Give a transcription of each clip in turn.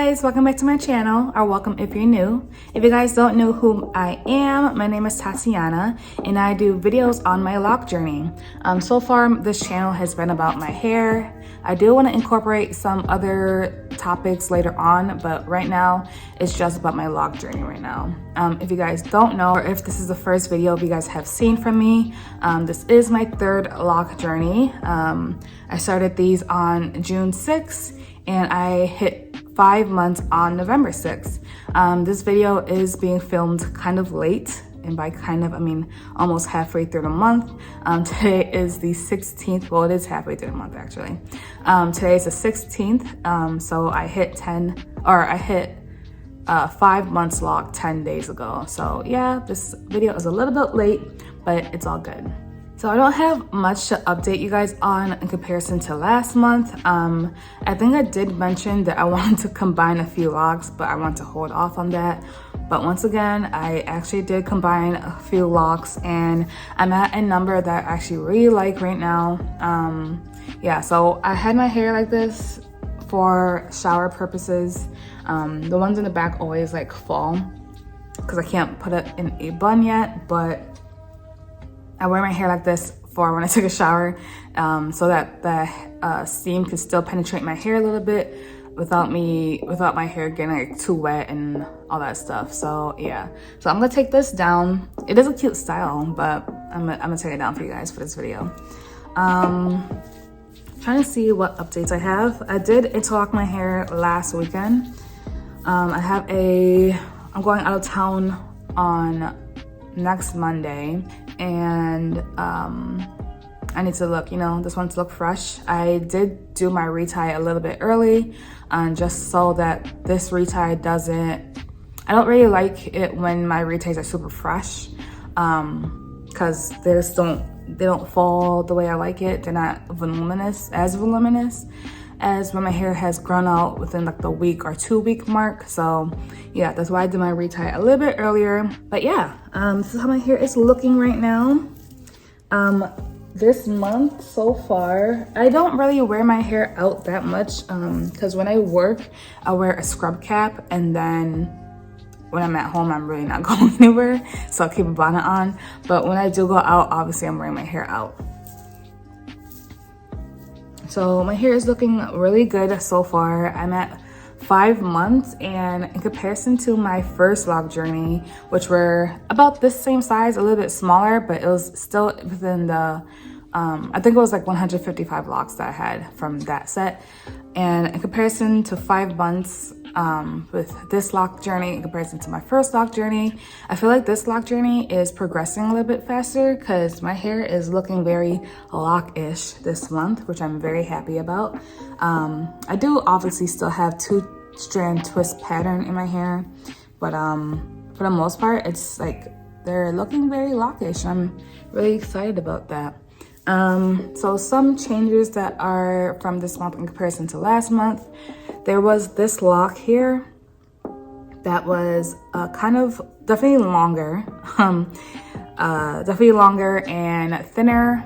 guys, welcome back to my channel, or welcome if you're new. If you guys don't know who I am, my name is Tatiana and I do videos on my lock journey. So far this channel has been about my hair. I do want to incorporate some other topics later on, but right now it's just about my lock journey right now. If you guys don't know, or if this is the first video you guys have seen from me, this is my third lock journey. I started these on June 6th and I hit 5 months on November 6th. This video is being filmed kind of late, and by kind of I mean almost halfway through the month. Today is the 16th. Well, it is halfway through the month actually. Today is the 16th. So I hit 5 months lock 10 days ago. So yeah, this video is a little bit late, but it's all good. So I don't have much to update you guys on in comparison to last month. I think I did mention that I wanted to combine a few locks, but I want to hold off on that. But once again, I actually did combine a few locks and I'm at a number that I actually really like right now. Yeah, so I had my hair like this for shower purposes. The ones in the back always like fall because I can't put it in a bun yet, but I wear my hair like this for when I take a shower, so that the steam can still penetrate my hair a little bit without my hair getting like too wet and all that stuff. So yeah, so I'm gonna take this down. It is a cute style, but I'm gonna take it down for you guys for this video. Trying to see what updates I have. I did interlock my hair last weekend. I'm going out of town on next Monday, and I need to look, just want to look fresh. I did do my retie a little bit early, just so that this retie I don't really like it when my reties are super fresh, because they don't fall the way I like it. They're not as voluminous as when my hair has grown out within like the week or 2 week mark. So yeah, that's why I did my retie a little bit earlier. But yeah, this is how my hair is looking right now. This month so far, I don't really wear my hair out that much, because when I work, I wear a scrub cap, and then when I'm at home, I'm really not going anywhere, so I'll keep a bonnet on. But when I do go out, obviously I'm wearing my hair out. So my hair is looking really good so far. I'm at 5 months, and in comparison to my first lock journey, which were about this same size, a little bit smaller, but it was still within the I think it was like 155 locks that I had from that set. And in comparison to 5 months with this lock journey, in comparison to my first lock journey, I feel like this lock journey is progressing a little bit faster because my hair is looking very lock-ish this month, which I'm very happy about. I do obviously still have 2-strand twist pattern in my hair, but for the most part, it's like they're looking very lock-ish. I'm really excited about that. So some changes that are from this month in comparison to last month. There was this lock here that was kind of definitely longer, and thinner.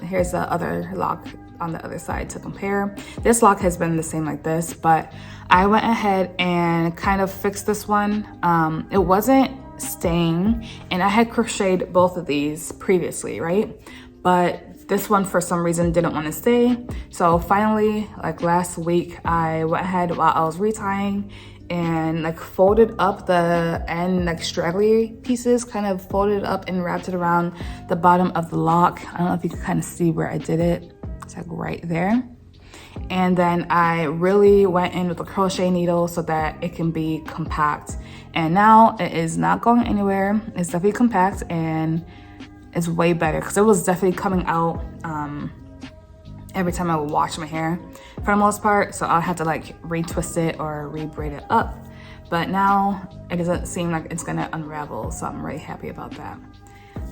Here's the other lock on the other side to compare. This lock has been the same like this, but I went ahead and kind of fixed this one. It wasn't staying, and I had crocheted both of these previously, right? But this one for some reason didn't want to stay. So finally, like last week, I went ahead while I was retying and like folded up the end, like straggly pieces, kind of folded up and wrapped it around the bottom of the lock. I don't know if you can kind of see where I did it. It's like right there. And then I really went in with a crochet needle so that it can be compact. And now it is not going anywhere. It's definitely compact, and it's way better because it was definitely coming out every time I would wash my hair for the most part. So I'll have to like retwist it or re-braid it up. But now it doesn't seem like it's gonna unravel. So I'm really happy about that.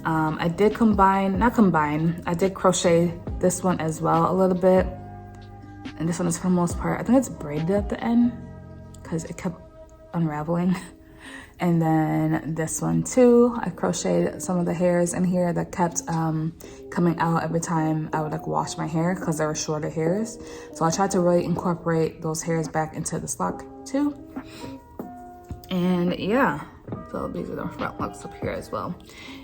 I did I did crochet this one as well a little bit. And this one is for the most part, I think it's braided at the end because it kept unraveling. And then this one too, I crocheted some of the hairs in here that kept coming out every time I would like wash my hair because they were shorter hairs. So I tried to really incorporate those hairs back into this lock too. And yeah, so these are the front locks up here as well.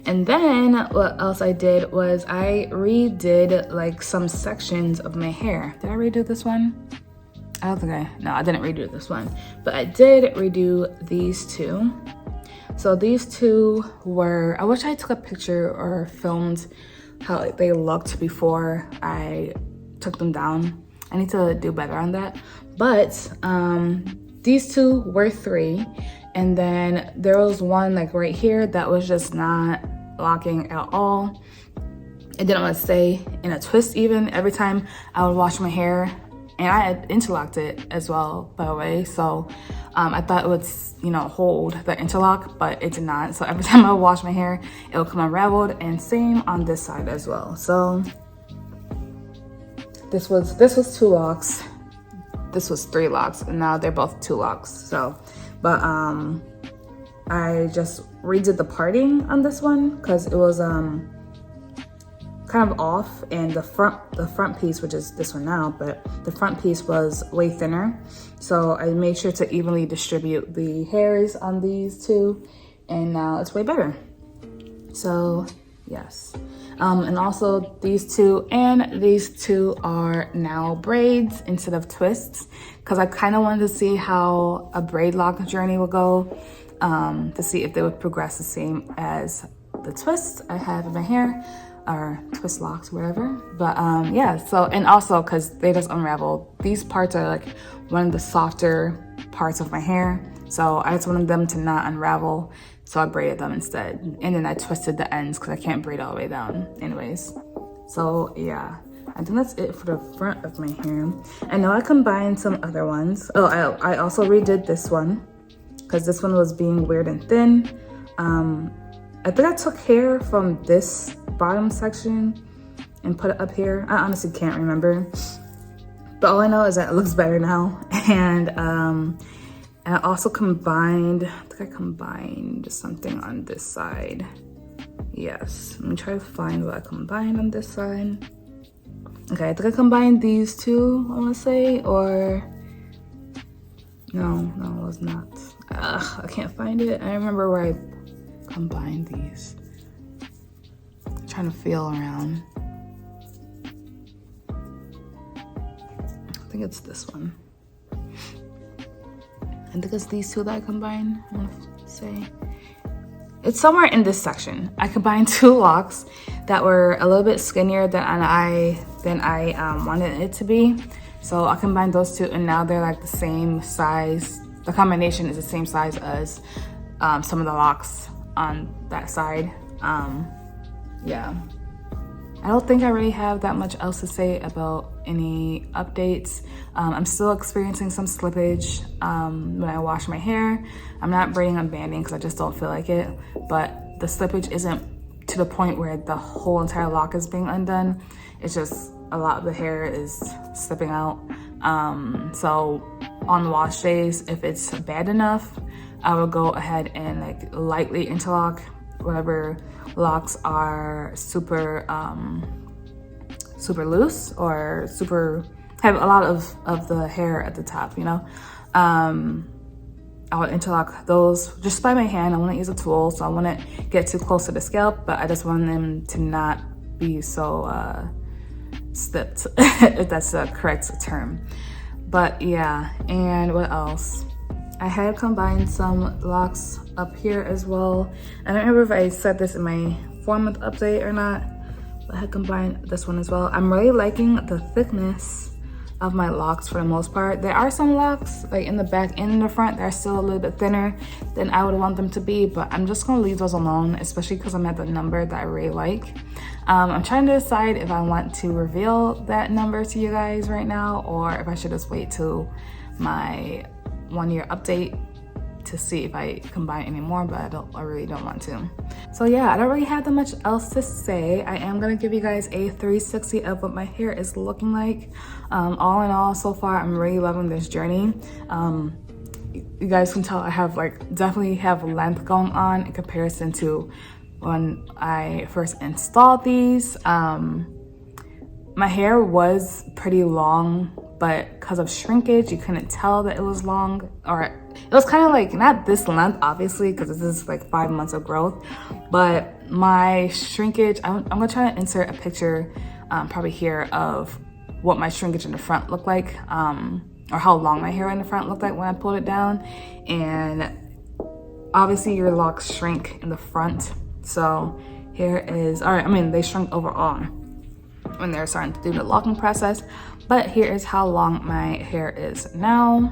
And then what else I did was I redid like some sections of my hair. Did I redo this one? I don't think no, I didn't redo this one, but I did redo these two. So these two were, I wish I took a picture or filmed how they looked before I took them down. I need to do better on that. But these two were 3. And then there was one like right here that was just not locking at all. It didn't want to stay in a twist even. Every time I would wash my hair, and I had interlocked it as well, by the way. So I thought it would, you know, hold the interlock, but it did not. So every time I would wash my hair, it would come unraveled, and same on this side as well. So this was 2 locks. This was 3 locks, and now they're both 2 locks. So, but I just redid the parting on this one because it was kind of off, and the front piece, which is this one now, but the front piece was way thinner. So I made sure to evenly distribute the hairs on these two, and now it's way better. So yes. And also these two and these two are now braids instead of twists, because I kind of wanted to see how a braid lock journey would go, to see if they would progress the same as the twists I have in my hair, or twist locks, whatever. But yeah, so, and also because they just unravel. These parts are like one of the softer parts of my hair, so I just wanted them to not unravel, so I braided them instead. And then I twisted the ends because I can't braid all the way down anyways. So yeah, I think that's it for the front of my hair. I know I combined some other ones. Oh, I also redid this one because this one was being weird and thin. I think I took hair from this bottom section and put it up here. I honestly can't remember, but all I know is that it looks better now. And I also combined, I think I combined something on this side. Yes, let me try to find what I combined on this side. Okay, I think I combined these two, I wanna say, or no, it was not. I can't find it. I remember where I combine these. I'm trying to feel around. I think it's this one. I think it's these two that I combined, I want to say. It's somewhere in this section. I combined 2 locks that were a little bit skinnier than I wanted it to be. So I combined those 2, and now they're like the same size. The combination is the same size as some of the locks on that side. Yeah, I don't think I really have that much else to say about any updates. I'm still experiencing some slippage when I wash my hair. I'm not braiding and banding because I just don't feel like it, but the slippage isn't to the point where the whole entire lock is being undone. It's just a lot of the hair is slipping out. So on wash days, if it's bad enough, I will go ahead and like lightly interlock whatever locks are super loose or have a lot of the hair at the top, you know. I would interlock those just by my hand. I wouldn't use a tool, so I wouldn't get too close to the scalp, but I just want them to not be so slipped, if that's the correct term. But yeah, and what else? I had combined some locks up here as well. I don't remember if I said this in my 4-month update or not, but I had combined this one as well. I'm really liking the thickness of my locks for the most part. There are some locks like in the back and in the front that are still a little bit thinner than I would want them to be, but I'm just gonna leave those alone, especially because I'm at the number that I really like. I'm trying to decide if I want to reveal that number to you guys right now, or if I should just wait till my 1-year update to see if I combine any more, but I really don't want to. So yeah, I don't really have that much else to say. I am gonna give you guys a 360 of what my hair is looking like. All in all, so far, I'm really loving this journey. you guys can tell I have like definitely have length going on in comparison to when I first installed these. My hair was pretty long, but because of shrinkage, you couldn't tell that it was long, or it was kind of like not this length, obviously, because this is like 5 months of growth, but my shrinkage, I'm gonna try to insert a picture probably here of what my shrinkage in the front looked like, or how long my hair in the front looked like when I pulled it down. And obviously your locks shrink in the front. So here is, all right, I mean, they shrunk overall when they're starting to do the locking process, but here is how long my hair is now.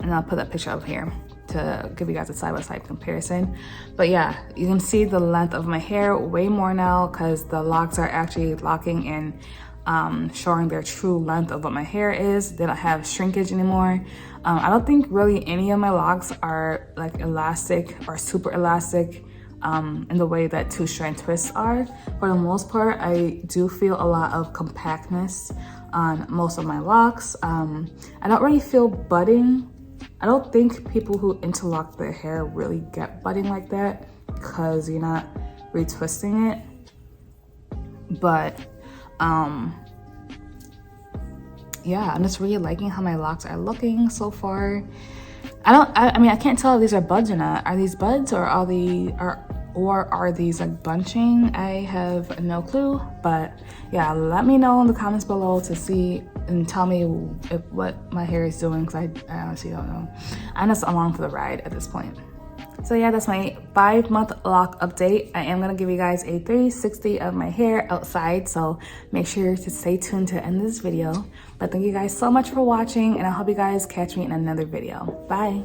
And I'll put that picture up here to give you guys a side-by-side comparison. But yeah, you can see the length of my hair way more now because the locks are actually locking and showing their true length of what my hair is. They don't have shrinkage anymore. I don't think really any of my locks are like elastic or super elastic in the way that two strand twists are. For the most part, I do feel a lot of compactness on most of my locks. I don't really feel budding. I don't think people who interlock their hair really get budding like that because you're not retwisting it. But yeah, I'm just really liking how my locks are looking so far. I mean, I can't tell if these are buds or not. Are these buds or are these like bunching? I have no clue, but yeah, let me know in the comments below to see and tell me what my hair is doing, because I honestly don't know. I'm just along for the ride at this point. So yeah, that's my 5-month lock update. I am gonna give you guys a 360 of my hair outside, so make sure to stay tuned to end this video. But thank you guys so much for watching, and I hope you guys catch me in another video. Bye.